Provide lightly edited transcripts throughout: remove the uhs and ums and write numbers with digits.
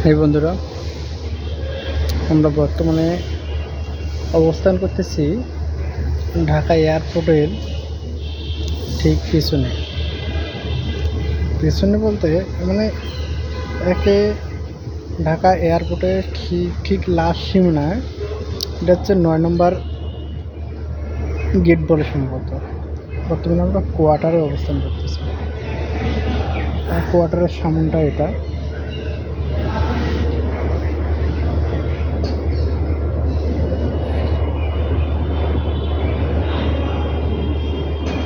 এই বন্ধুরা, আমরা বর্তমানে অবস্থান করতেছি ঢাকা এয়ারপোর্টের ঠিক পিছনে পিছনে বলতে মানে একে ঢাকা এয়ারপোর্টের ঠিক লাস্ট সীমানায়। এটা হচ্ছে 9 নম্বর গেট বলে সম্ভবত। বর্তমানে আমরা কোয়ার্টারে অবস্থান করতেছি। কোয়ার্টারের সামনটা এটা।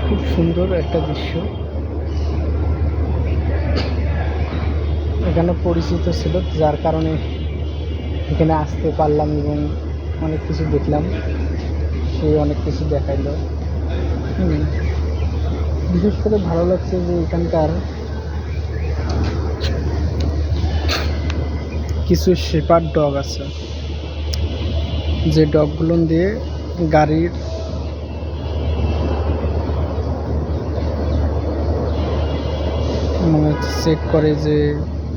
খুব সুন্দর একটা দৃশ্য। এখানে পরিচিত ছিল, যার কারণে এখানে আসতে পারলাম এবং অনেক কিছু দেখলাম। সেই অনেক কিছু দেখাইলো। বিশেষ করে ভালো লাগছে যে এখানকার কিছু শেপার্ড ডগ আছে, যে ডগগুলো দিয়ে গাড়ির মানে চেক করে যে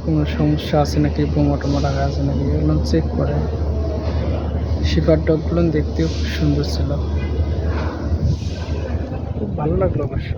কোনো সমস্যা আছে নাকি, বোমা টোমা রাখা আছে নাকি, এগুলো চেক করে। শেপার্ড ডগগুলো দেখতেও খুব সুন্দর ছিল, খুব ভালো লাগলো অবশ্য।